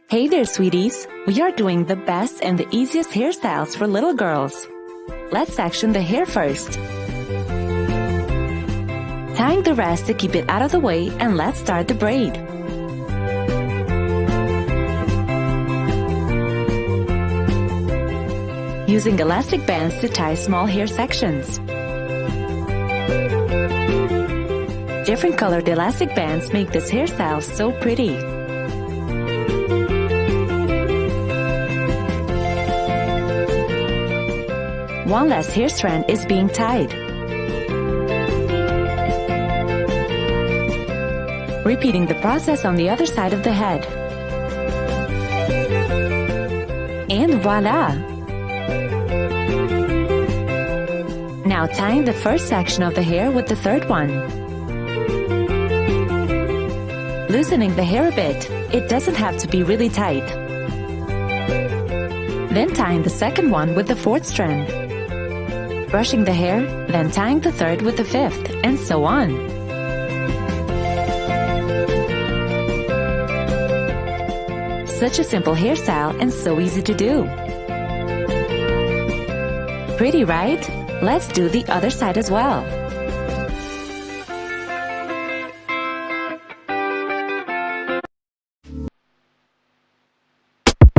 Hey there, sweeties! We are doing the best and the easiest hairstyles for little girls. Let's section the hair first. Tying the rest to keep it out of the way, and let's start the braid. Using elastic bands to tie small hair sections. Different colored elastic bands make this hairstyle so pretty. One last hair strand is being tied. Repeating the process on the other side of the head. And voila! Now tying the first section of the hair with the third one. Loosening the hair a bit. It doesn't have to be really tight. Then tying the second one with the fourth strand. Brushing the hair, then tying the third with the fifth, and so on. Such a simple hairstyle and so easy to do. Pretty, right? Let's do the other side as well.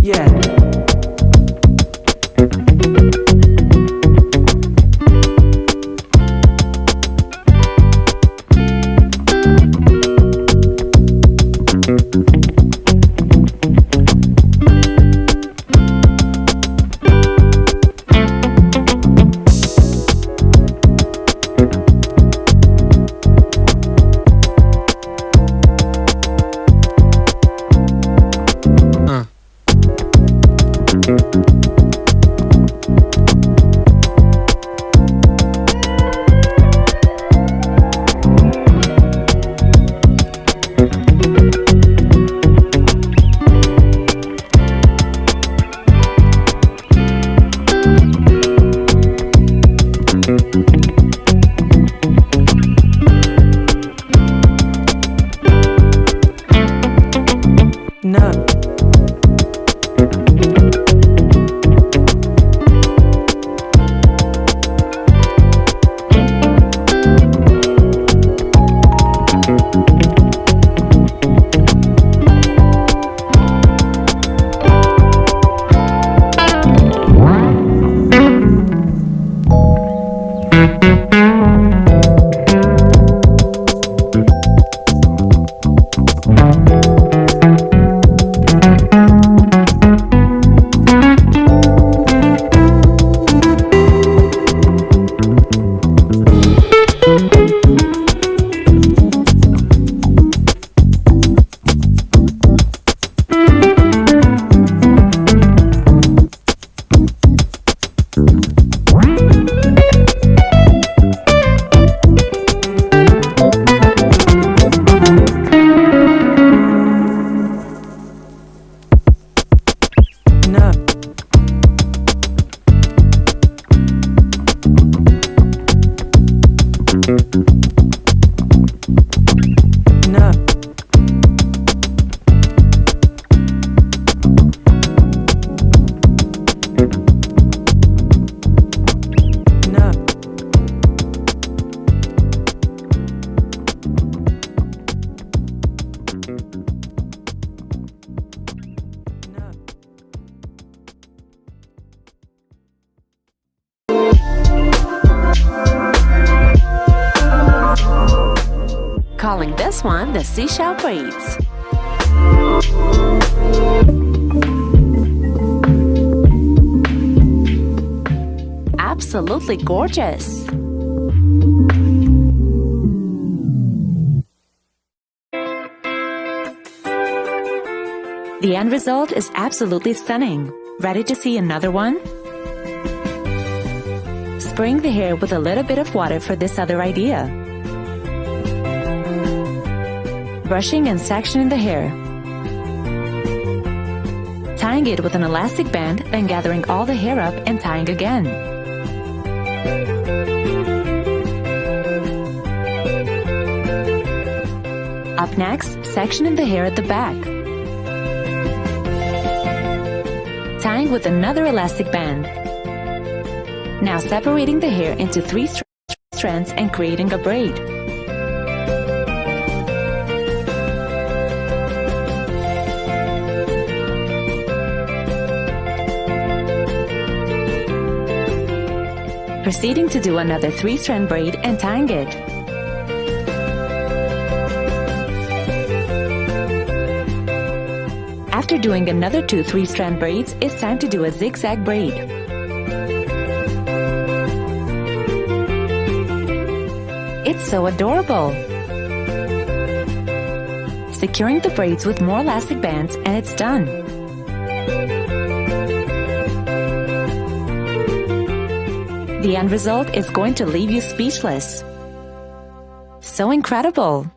Yeah. No. Calling this one the seashell braids. Absolutely gorgeous. The end result is absolutely stunning. Ready to see another one? Spraying the hair with a little bit of water for this other idea. Brushing and sectioning the hair. Tying it with an elastic band, then gathering all the hair up and tying again. Up next, sectioning the hair at the back. tying with another elastic band. Now separating the hair into 3 strands and creating a braid. Proceeding to do another 3-strand braid and tying it. After doing another 2 3-strand braids, it's time to do a zigzag braid. It's so adorable! Securing the braids with more elastic bands and it's done. The end result is going to leave you speechless. So incredible!